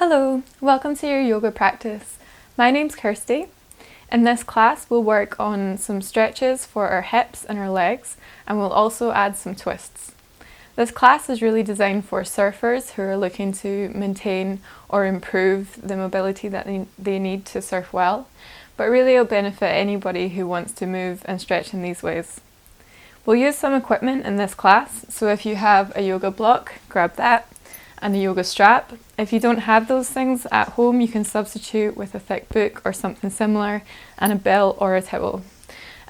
Hello, welcome to your yoga practice. My name's Kirsty. In this class we'll work on some stretches for our hips and our legs, and we'll also add some twists. This class is really designed for surfers who are looking to maintain or improve the mobility that they need to surf well, but really it'll benefit anybody who wants to move and stretch in these ways. We'll use some equipment in this class, so if you have a yoga block, grab that, and a yoga strap. If you don't have those things at home, you can substitute with a thick book or something similar, and a belt or a towel.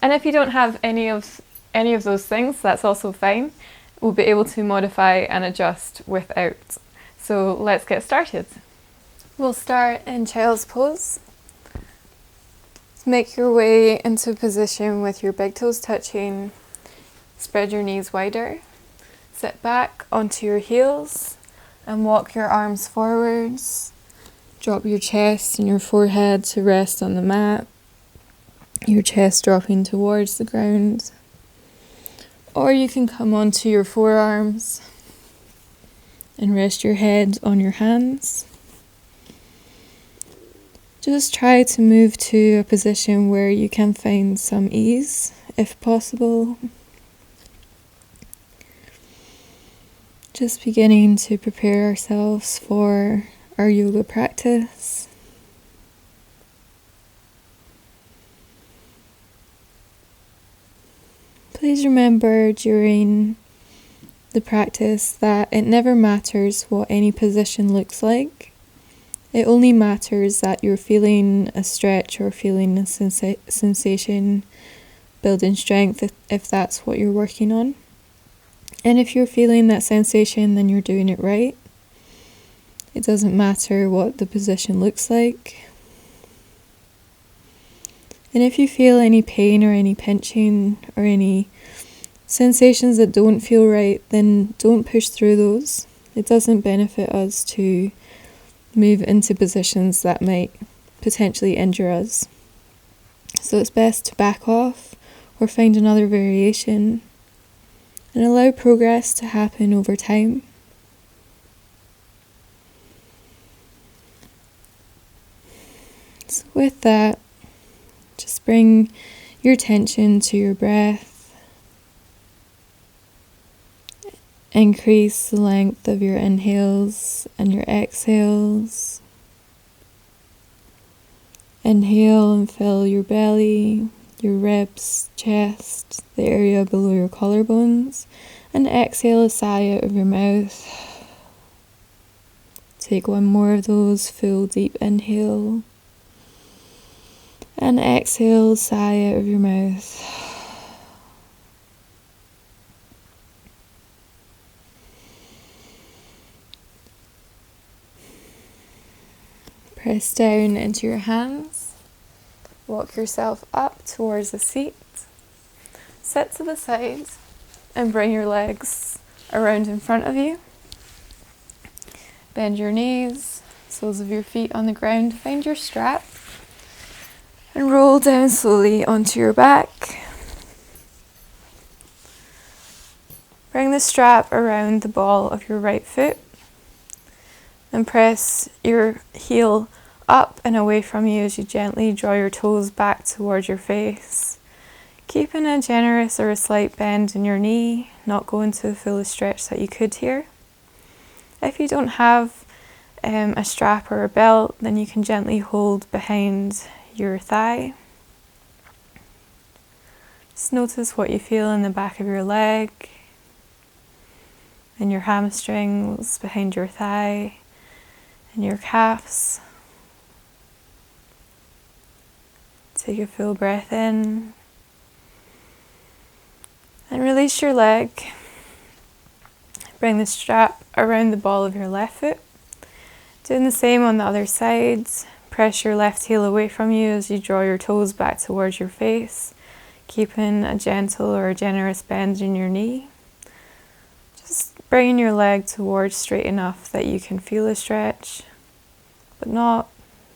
And if you don't have any of those things, that's also fine. We'll be able to modify and adjust without. So let's get started. We'll start in child's pose. Make your way into a position with your big toes touching. Spread your knees wider. Sit back onto your heels and walk your arms forwards. Drop your chest and your forehead to rest on the mat. Your chest dropping towards the ground. Or you can come onto your forearms and rest your head on your hands. Just try to move to a position where you can find some ease, if possible. Just beginning to prepare ourselves for our yoga practice. Please remember during the practice that it never matters what any position looks like. It only matters that you're feeling a stretch or feeling a sensation, building strength if that's what you're working on. And if you're feeling that sensation, then you're doing it right. It doesn't matter what the position looks like. And if you feel any pain or any pinching or any sensations that don't feel right, then don't push through those. It doesn't benefit us to move into positions that might potentially injure us. So it's best to back off or find another variation and allow progress to happen over time. So with that, just bring your attention to your breath. Increase the length of your inhales and your exhales. Inhale and fill your belly, your ribs, chest, the area below your collarbones, and exhale a sigh out of your mouth. Take one more of those, full deep inhale, and exhale, sigh out of your mouth. Press down into your hands. Walk yourself up towards the seat. Sit to the side and bring your legs around in front of you. Bend your knees, soles of your feet on the ground. Find your strap and roll down slowly onto your back. Bring the strap around the ball of your right foot and press your heel up and away from you as you gently draw your toes back towards your face. Keeping a generous or a slight bend in your knee, not going to the fullest stretch that you could here. If you don't have a strap or a belt, then you can gently hold behind your thigh. Just notice what you feel in the back of your leg, and your hamstrings, behind your thigh, and your calves. Take a full breath in and release your leg. Bring the strap around the ball of your left foot. Doing the same on the other side. Press your left heel away from you as you draw your toes back towards your face, keeping a gentle or a generous bend in your knee. Just bringing your leg towards straight enough that you can feel a stretch, but not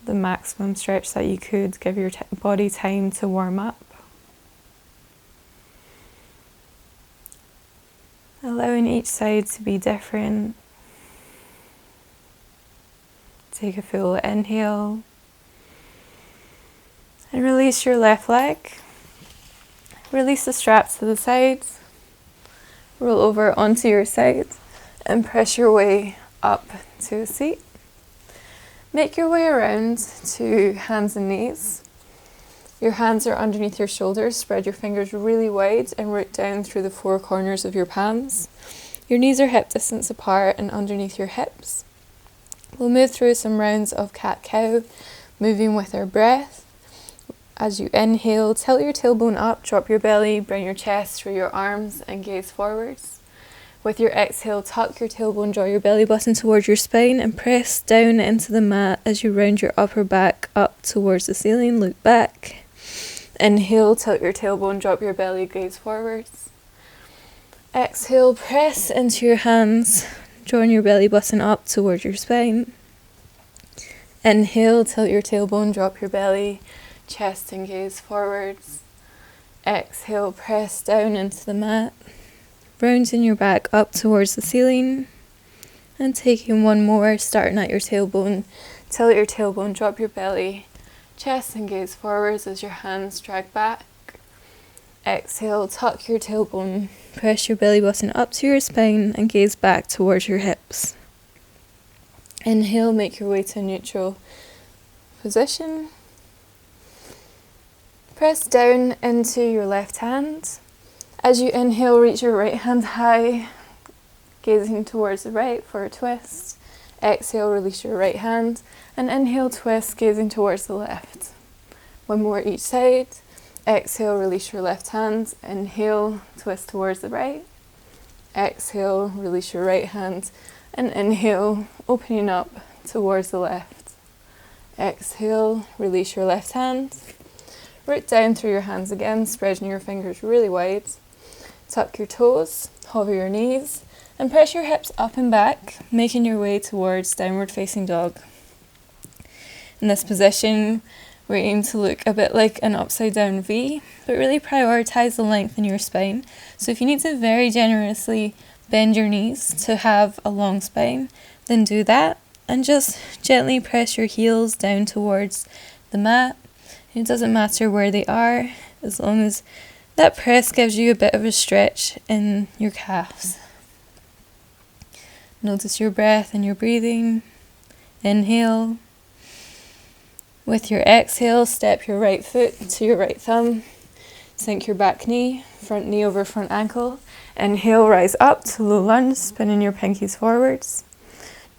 the maximum stretch that you could. Give your body time to warm up. Allowing each side to be different. Take a full inhale. And release your left leg. Release the straps to the sides. Roll over onto your side and press your way up to a seat. Make your way around to hands and knees. Your hands are underneath your shoulders. Spread your fingers really wide and root down through the four corners of your palms. Your knees are hip distance apart and underneath your hips. We'll move through some rounds of cat-cow, moving with our breath. As you inhale, tilt your tailbone up, drop your belly, bring your chest through your arms and gaze forwards. With your exhale, tuck your tailbone, draw your belly button towards your spine and press down into the mat as you round your upper back up towards the ceiling. Look back. Inhale, tilt your tailbone, drop your belly, gaze forwards. Exhale, press into your hands, drawing your belly button up towards your spine. Inhale, tilt your tailbone, drop your belly, chest and gaze forwards. Exhale, press down into the mat, rounding your back up towards the ceiling. And taking one more, starting at your tailbone, tilt your tailbone, drop your belly, chest and gaze forwards as your hands drag back. Exhale, tuck your tailbone, press your belly button up to your spine and gaze back towards your hips. Inhale, make your way to a neutral position. Press down into your left hand. As you inhale, reach your right hand high, gazing towards the right for a twist. Exhale, release your right hand, and inhale, twist, gazing towards the left. One more each side. Exhale, release your left hand. Inhale, twist towards the right. Exhale, release your right hand, and inhale, opening up towards the left. Exhale, release your left hand. Root down through your hands again, spreading your fingers really wide. Tuck your toes, hover your knees, and press your hips up and back, making your way towards downward facing dog. In this position, we aim to look a bit like an upside down V, but really prioritize the length in your spine. So if you need to very generously bend your knees to have a long spine, then do that, and just gently press your heels down towards the mat. It doesn't matter where they are, as long as that press gives you a bit of a stretch in your calves. Notice your breath and your breathing. Inhale. With your exhale, step your right foot to your right thumb. Sink your back knee, front knee over front ankle. Inhale, rise up to low lunge, spinning your pinkies forwards.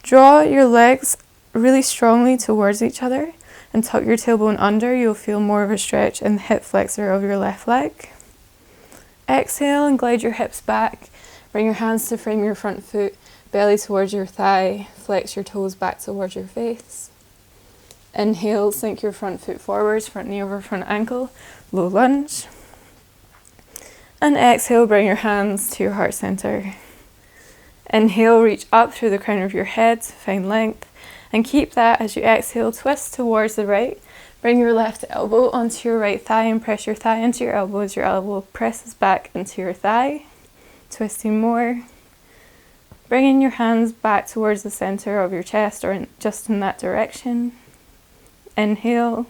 Draw your legs really strongly towards each other and tuck your tailbone under. You'll feel more of a stretch in the hip flexor of your left leg. Exhale and glide your hips back. Bring your hands to frame your front foot, belly towards your thigh, flex your toes back towards your face. Inhale, sink your front foot forwards, front knee over front ankle, low lunge. And exhale, bring your hands to your heart center. Inhale, reach up through the crown of your head, find length. And keep that as you exhale, twist towards the right. Bring your left elbow onto your right thigh and press your thigh into your elbow as your elbow presses back into your thigh. Twisting more. Bringing your hands back towards the center of your chest or just in that direction. Inhale.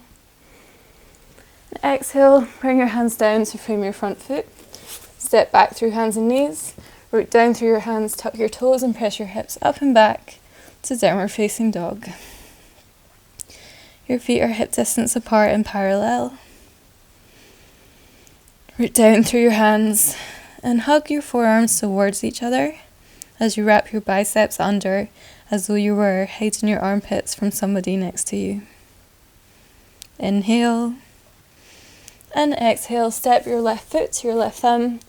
Exhale, bring your hands down to frame your front foot. Step back through hands and knees. Root down through your hands, tuck your toes and press your hips up and back to downward facing dog. Your feet are hip distance apart and parallel. Root down through your hands and hug your forearms towards each other as you wrap your biceps under as though you were hiding your armpits from somebody next to you. Inhale and exhale, step your left foot to your left thumb,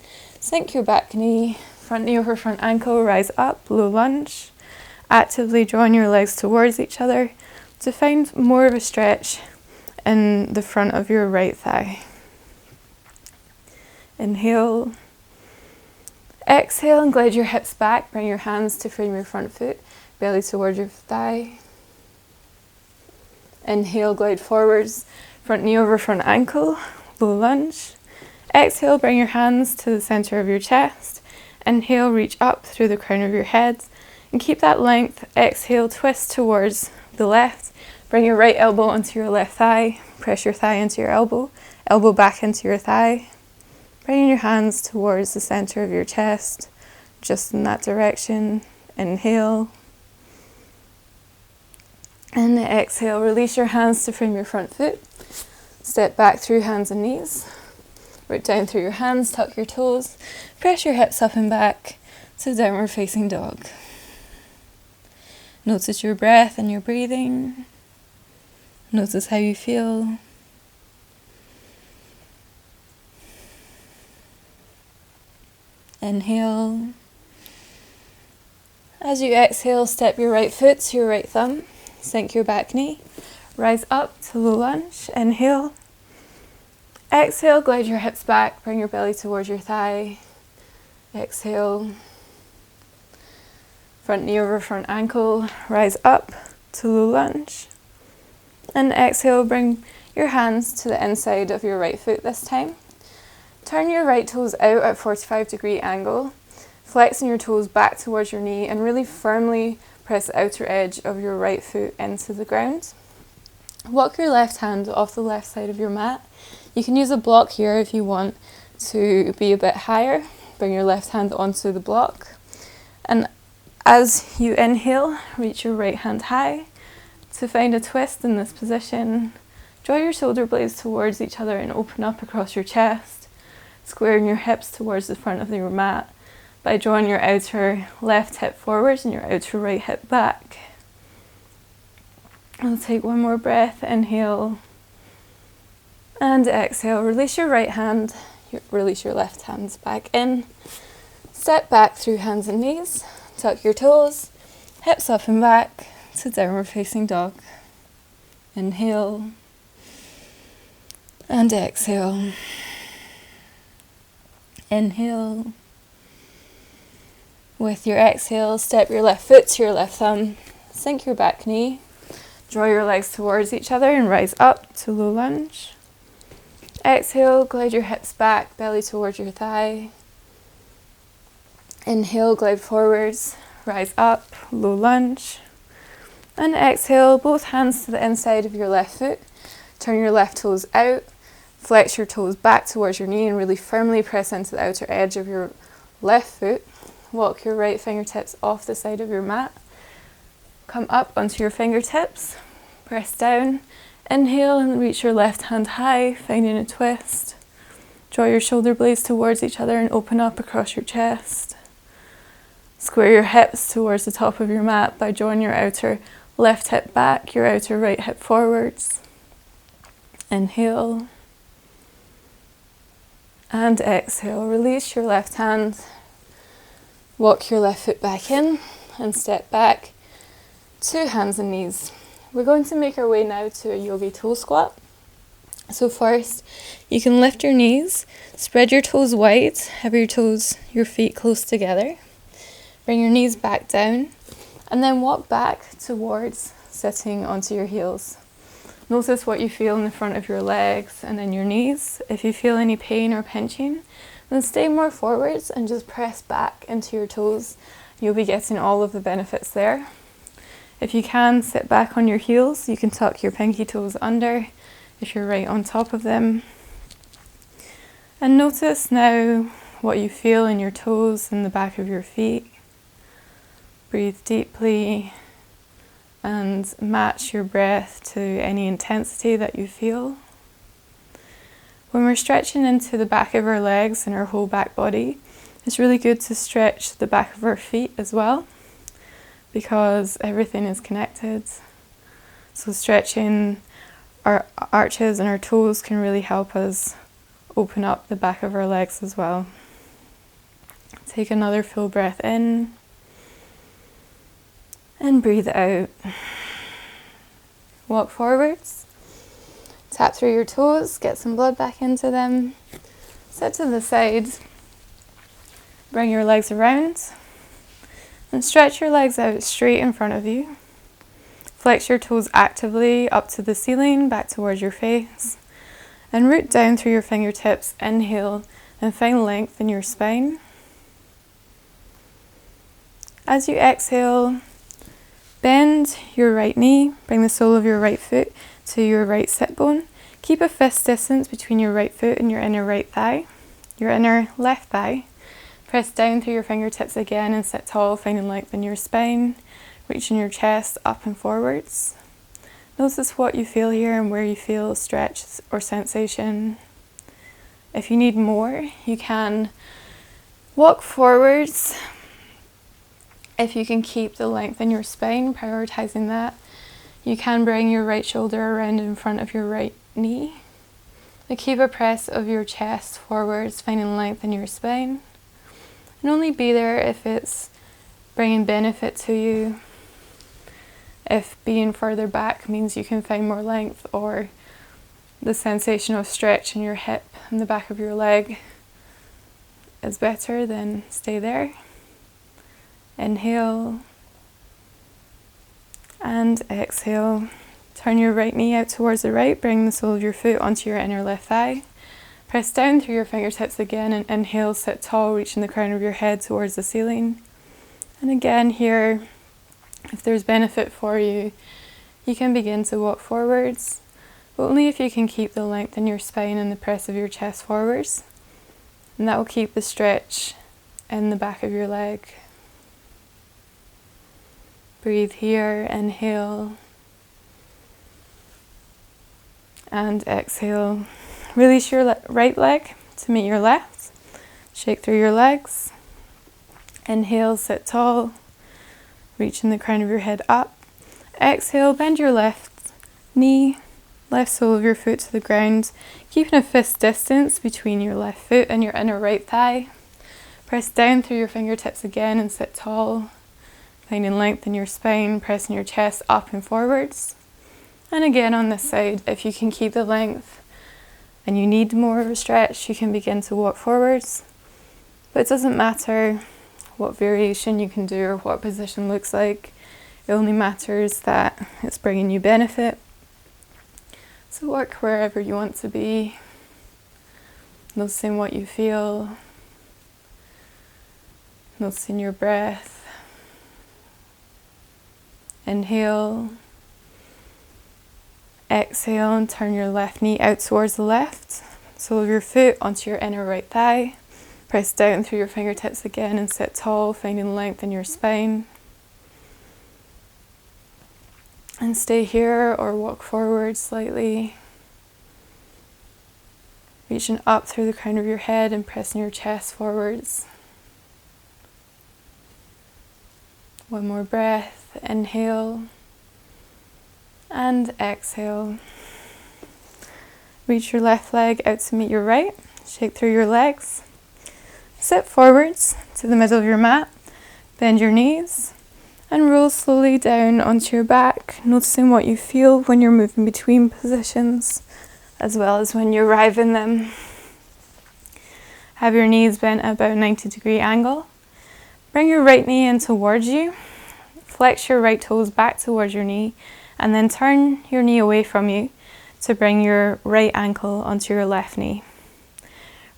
sink your back knee, front knee over front ankle, rise up, low lunge. Actively drawing your legs towards each other to find more of a stretch in the front of your right thigh. Inhale. Exhale and glide your hips back. Bring your hands to frame your front foot, belly towards your thigh. Inhale, glide forwards, front knee over front ankle, low lunge. Exhale, bring your hands to the center of your chest. Inhale, reach up through the crown of your head. And keep that length. Exhale, twist towards the left. Bring your right elbow onto your left thigh. Press your thigh into your elbow. Elbow back into your thigh. Bringing your hands towards the center of your chest, just in that direction. Inhale. And exhale, release your hands to frame your front foot. Step back through hands and knees. Root down through your hands, tuck your toes. Press your hips up and back to downward facing dog. Notice your breath and your breathing. Notice how you feel. Inhale. As you exhale, step your right foot to your right thumb. Sink your back knee. Rise up to low lunge. Inhale. Exhale, glide your hips back. Bring your belly towards your thigh. Exhale. Front knee over front ankle. Rise up to low lunge. And exhale, bring your hands to the inside of your right foot this time. Turn your right toes out at 45-degree angle. Flexing your toes back towards your knee and really firmly press the outer edge of your right foot into the ground. Walk your left hand off the left side of your mat. You can use a block here if you want to be a bit higher. Bring your left hand onto the block. And as you inhale, reach your right hand high. To find a twist in this position, draw your shoulder blades towards each other and open up across your chest, squaring your hips towards the front of your mat by drawing your outer left hip forwards and your outer right hip back. I'll take one more breath. Inhale and exhale. Release your right hand, release your left hand back in. Step back through hands and knees. Tuck your toes, hips up and back to downward facing dog. Inhale and exhale. Inhale. With your exhale, step your left foot to your left thumb. Sink your back knee. Draw your legs towards each other and rise up to low lunge. Exhale, glide your hips back, belly towards your thigh. Inhale, glide forwards, rise up, low lunge. And exhale, both hands to the inside of your left foot. Turn your left toes out. Flex your toes back towards your knee and really firmly press into the outer edge of your left foot. Walk your right fingertips off the side of your mat. Come up onto your fingertips. Press down. Inhale and reach your left hand high, finding a twist. Draw your shoulder blades towards each other and open up across your chest. Square your hips towards the top of your mat by drawing your outer left hip back, your outer right hip forwards. Inhale. And exhale. Release your left hand. Walk your left foot back in and step back to hands and knees. We're going to make our way now to a yogi toe squat. So first, you can lift your knees, spread your toes wide, have your feet close together. Bring your knees back down and then walk back towards sitting onto your heels. Notice what you feel in the front of your legs and in your knees. If you feel any pain or pinching, then stay more forwards and just press back into your toes. You'll be getting all of the benefits there. If you can, sit back on your heels. You can tuck your pinky toes under if you're right on top of them. And notice now what you feel in your toes and the back of your feet. Breathe deeply and match your breath to any intensity that you feel. When we're stretching into the back of our legs and our whole back body, it's really good to stretch the back of our feet as well, because everything is connected. So stretching our arches and our toes can really help us open up the back of our legs as well. Take another full breath in and breathe out. Walk forwards. Tap through your toes, get some blood back into them. Sit to the side. Bring your legs around and stretch your legs out straight in front of you. Flex your toes actively up to the ceiling, back towards your face. And root down through your fingertips. Inhale and find length in your spine. As you exhale, bend your right knee, bring the sole of your right foot to your right sit bone. Keep a fist distance between your right foot and your inner right thigh, your inner left thigh. Press down through your fingertips again and sit tall, finding length in your spine, reaching your chest up and forwards. Notice what you feel here and where you feel stretch or sensation. If you need more, you can walk forwards. If you can keep the length in your spine, prioritizing that, you can bring your right shoulder around in front of your right knee. But keep a press of your chest forwards, finding length in your spine. And only be there if it's bringing benefit to you. If being further back means you can find more length, or the sensation of stretch in your hip and the back of your leg is better, then stay there. Inhale and exhale. Turn your right knee out towards the right, bring the sole of your foot onto your inner left thigh. Press down through your fingertips again and inhale, sit tall, reaching the crown of your head towards the ceiling. And again here, if there's benefit for you, you can begin to walk forwards, but only if you can keep the length in your spine and the press of your chest forwards. And that will keep the stretch in the back of your leg. Breathe here, inhale and exhale. Release your right leg to meet your left. Shake through your legs. Inhale, sit tall, reaching the crown of your head up. Exhale, bend your left knee, left sole of your foot to the ground, keeping a fist distance between your left foot and your inner right thigh. Press down through your fingertips again and sit tall, finding length in your spine, pressing your chest up and forwards. And again on this side, if you can keep the length and you need more of a stretch, you can begin to walk forwards. But it doesn't matter what variation you can do or what position looks like. It only matters that it's bringing you benefit. So work wherever you want to be, noticing what you feel, noticing your breath. Inhale, exhale, and turn your left knee out towards the left, sole of your foot onto your inner right thigh. Press down through your fingertips again and sit tall, finding length in your spine. And stay here or walk forward slightly, reaching up through the crown of your head and pressing your chest forwards. One more breath. Inhale and exhale. Reach your left leg out to meet your right. Shake through your legs. Sit forwards to the middle of your mat. Bend your knees and roll slowly down onto your back, noticing what you feel when you're moving between positions, as well as when you arrive in them. Have your knees bent at about a 90-degree angle. Bring your right knee in towards you. Flex your right toes back towards your knee, and then turn your knee away from you to bring your right ankle onto your left knee.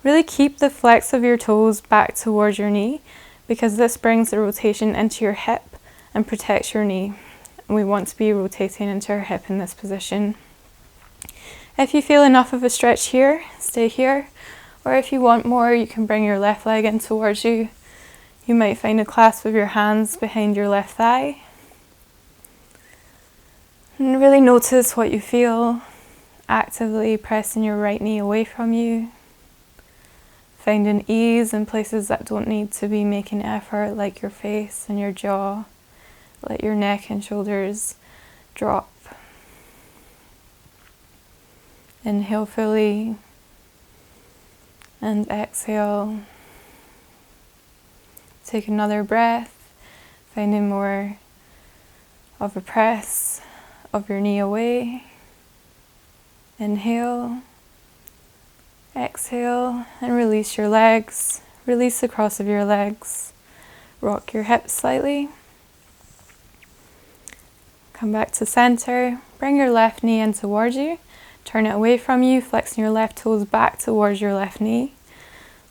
Really keep the flex of your toes back towards your knee, because this brings the rotation into your hip and protects your knee. And we want to be rotating into our hip in this position. If you feel enough of a stretch here, stay here. Or if you want more, you can bring your left leg in towards you. You might find a clasp of your hands behind your left thigh. And really notice what you feel, actively pressing your right knee away from you. Finding ease in places that don't need to be making effort, like your face and your jaw. Let your neck and shoulders drop. Inhale fully and exhale. Take another breath, finding more of a press of your knee away. Inhale, exhale, and release your legs. Release the cross of your legs. Rock your hips slightly. Come back to center. Bring your left knee in towards you. Turn it away from you, flexing your left toes back towards your left knee.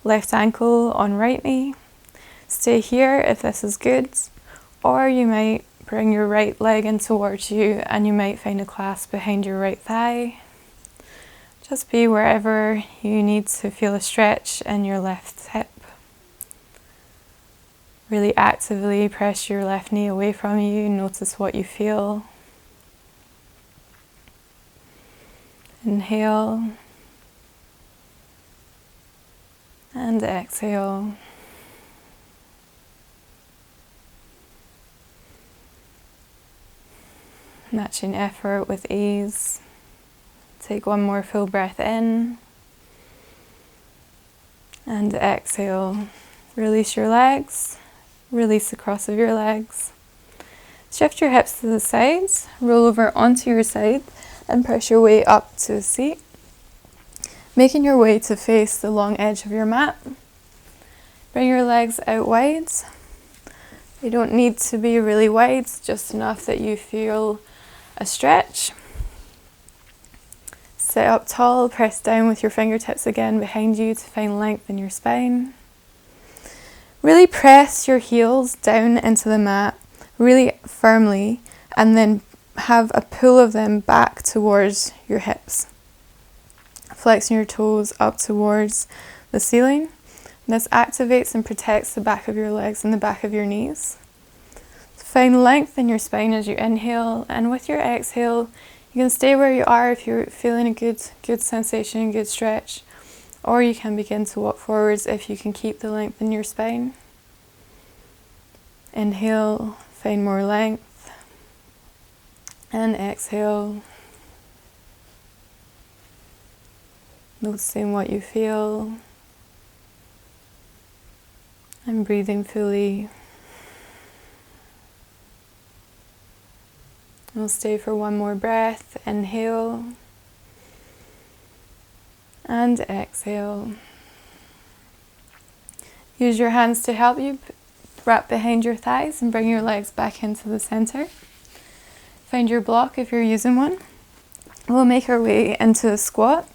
Left ankle on right knee. Stay here if this is good, Or you might bring your right leg in towards you and you might find a clasp behind your right thigh. Just be wherever you need to feel a stretch in your left hip. Really actively press your left knee away from you. Notice what you feel. Inhale. And exhale. Matching effort with ease. Take one more full breath in. And exhale. Release your legs. Release the cross of your legs. Shift your hips to the sides. Roll over onto your side and press your way up to a seat. Making your way to face the long edge of your mat. Bring your legs out wide. They don't need to be really wide, just enough that you feel a stretch. Sit up tall, press down with your fingertips again behind you to find length in your spine. Really press your heels down into the mat really firmly and then have a pull of them back towards your hips. Flexing your toes up towards the ceiling. This activates and protects the back of your legs and the back of your knees. Find length in your spine as you inhale, and with your exhale, you can stay where you are if you're feeling a good sensation, good stretch, or you can begin to walk forwards if you can keep the length in your spine. Inhale, find more length, and exhale. Noticing what you feel and breathing fully. We'll stay for one more breath. Inhale and exhale. Use your hands to help you wrap behind your thighs and bring your legs back into the center. Find your block if you're using one. We'll make our way into a squat.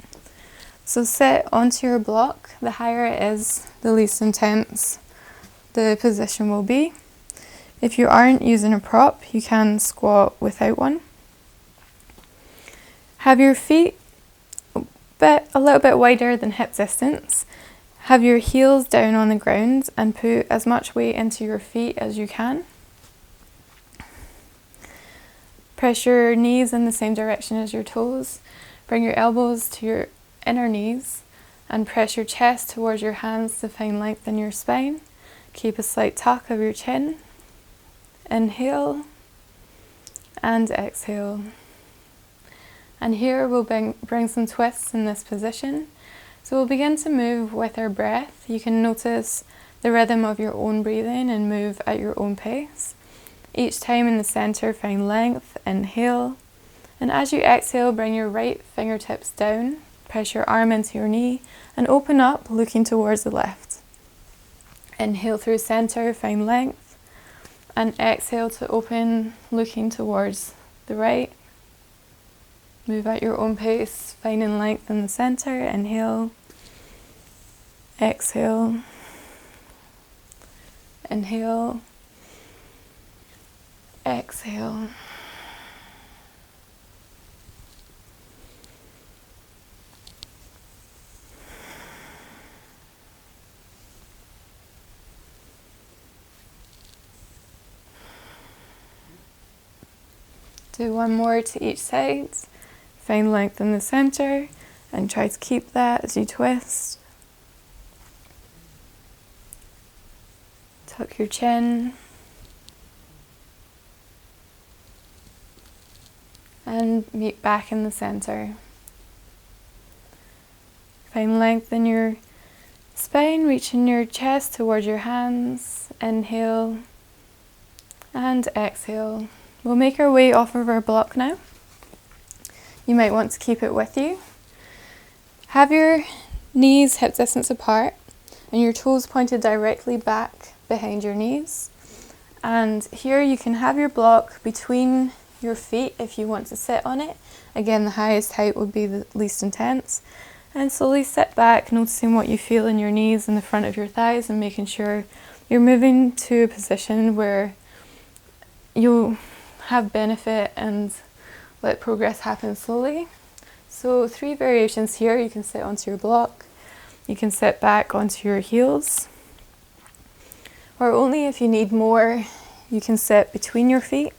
So sit onto your block. The higher it is, the least intense the position will be. If you aren't using a prop, you can squat without one. Have your feet a little bit wider than hip distance. Have your heels down on the ground and put as much weight into your feet as you can. Press your knees in the same direction as your toes. Bring your elbows to your inner knees and press your chest towards your hands to find length in your spine. Keep a slight tuck of your chin. Inhale and exhale. And here we'll bring some twists in this position. So we'll begin to move with our breath. You can notice the rhythm of your own breathing and move at your own pace. Each time in the center, find length. Inhale. And as you exhale, bring your right fingertips down. Press your arm into your knee and open up, looking towards the left. Inhale through center, find length. And exhale to open, looking towards the right. Move at your own pace, finding length in the center. Inhale. Exhale. Inhale. Exhale. Do one more to each side. Find length in the center and try to keep that as you twist. Tuck your chin. And meet back in the center. Find length in your spine, reaching your chest towards your hands. Inhale and exhale. We'll make our way off of our block now. You might want to keep it with you. Have your knees hip distance apart and your toes pointed directly back behind your knees. And here you can have your block between your feet if you want to sit on it. Again, the highest height would be the least intense. And slowly sit back, noticing what you feel in your knees and the front of your thighs and making sure you're moving to a position where you'll have benefit and let progress happen slowly. So 3 variations here. You can sit onto your block, you can sit back onto your heels, or only if you need more, you can sit between your feet.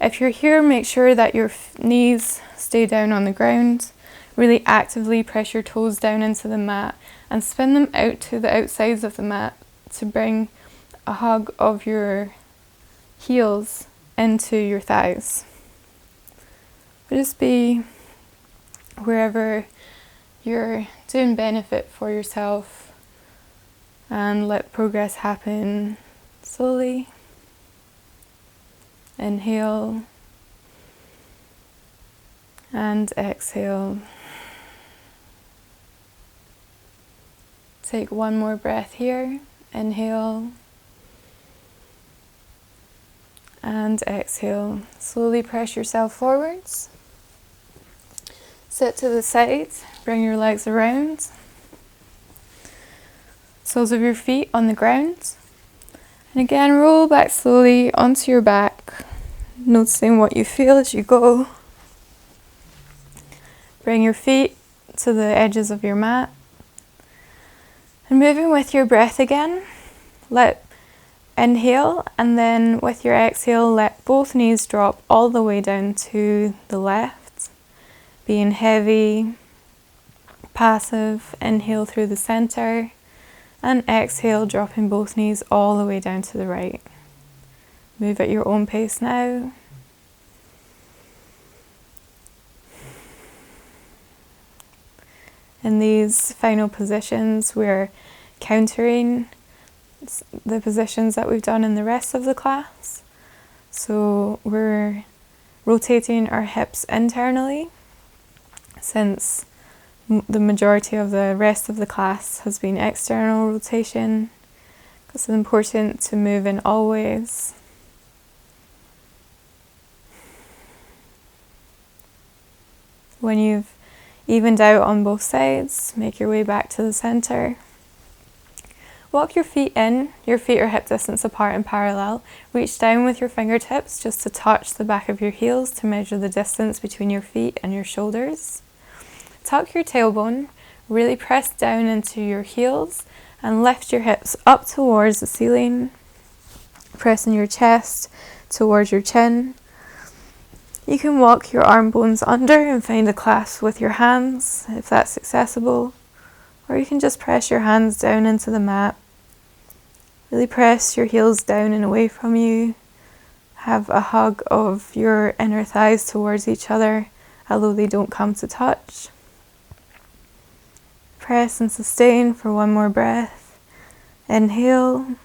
If you're here, make sure that your knees stay down on the ground. Really actively press your toes down into the mat and spin them out to the outsides of the mat to bring a hug of your heels into your thighs. But just be wherever you're doing benefit for yourself and let progress happen slowly. Inhale and exhale. Take one more breath here. Inhale and exhale. Slowly press yourself forwards. Sit to the side, bring your legs around. Soles of your feet on the ground. And again, roll back slowly onto your back, noticing what you feel as you go. Bring your feet to the edges of your mat. And moving with your breath again, let inhale, and then with your exhale, let both knees drop all the way down to the left. Being heavy, passive, inhale through the center, and exhale, dropping both knees all the way down to the right. Move at your own pace now. In these final positions, we're countering the positions that we've done in the rest of the class. So we're rotating our hips internally, since the majority of the rest of the class has been external rotation, because it's important to move in all ways. When you've evened out on both sides, make your way back to the center. Walk your feet in. Your feet are hip distance apart and parallel. Reach down with your fingertips just to touch the back of your heels to measure the distance between your feet and your shoulders. Tuck your tailbone, really press down into your heels and lift your hips up towards the ceiling, pressing your chest towards your chin. You can walk your arm bones under and find a clasp with your hands if that's accessible, or you can just press your hands down into the mat. Really press your heels down and away from you. Have a hug of your inner thighs towards each other, although they don't come to touch. Press and sustain for one more breath. Inhale.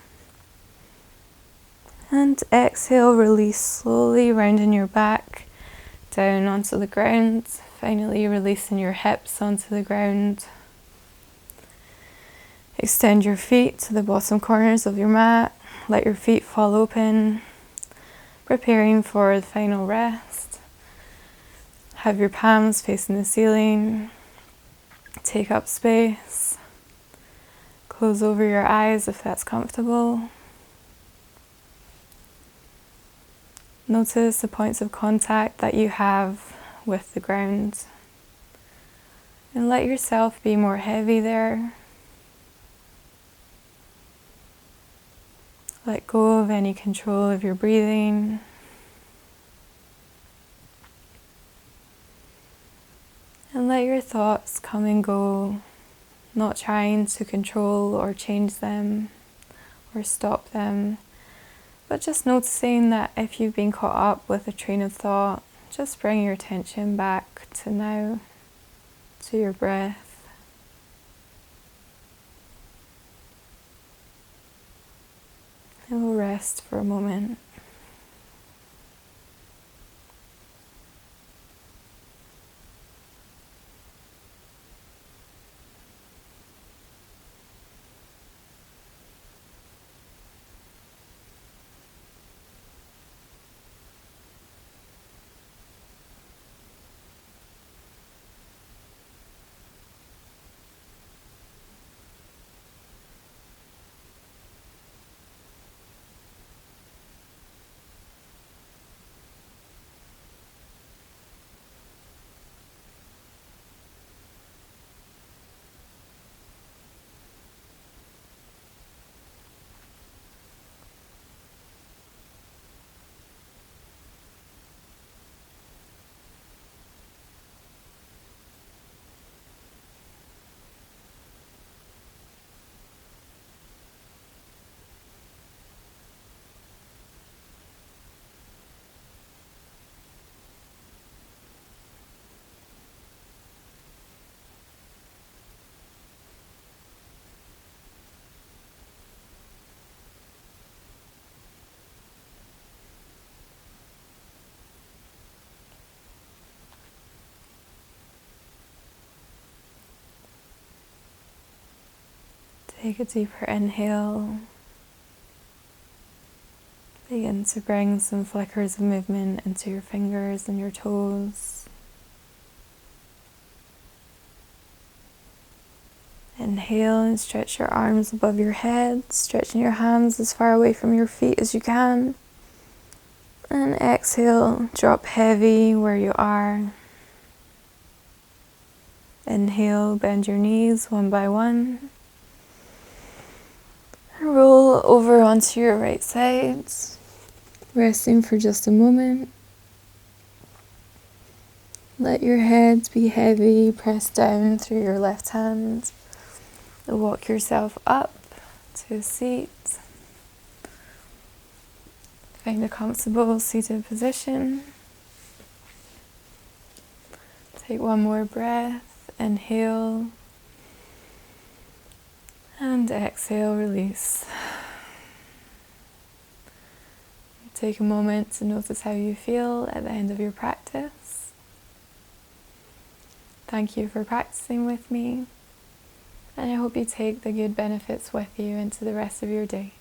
And exhale, release slowly, rounding your back down onto the ground. Finally releasing your hips onto the ground. Extend your feet to the bottom corners of your mat. Let your feet fall open. Preparing for the final rest. Have your palms facing the ceiling. Take up space. Close over your eyes if that's comfortable. Notice the points of contact that you have with the ground. And let yourself be more heavy there. Let go of any control of your breathing. And let your thoughts come and go, not trying to control or change them or stop them, but just noticing that if you've been caught up with a train of thought, just bring your attention back to now, to your breath. And we'll rest for a moment. Take a deeper inhale. Begin to bring some flickers of movement into your fingers and your toes. Inhale and stretch your arms above your head, stretching your hands as far away from your feet as you can. And exhale, drop heavy where you are. Inhale, bend your knees one by one. And roll over onto your right side, resting for just a moment. Let your head be heavy, press down through your left hand. Walk yourself up to a seat. Find a comfortable seated position. Take one more breath. Inhale. And exhale, release. Take a moment to notice how you feel at the end of your practice. Thank you for practicing with me. And I hope you take the good benefits with you into the rest of your day.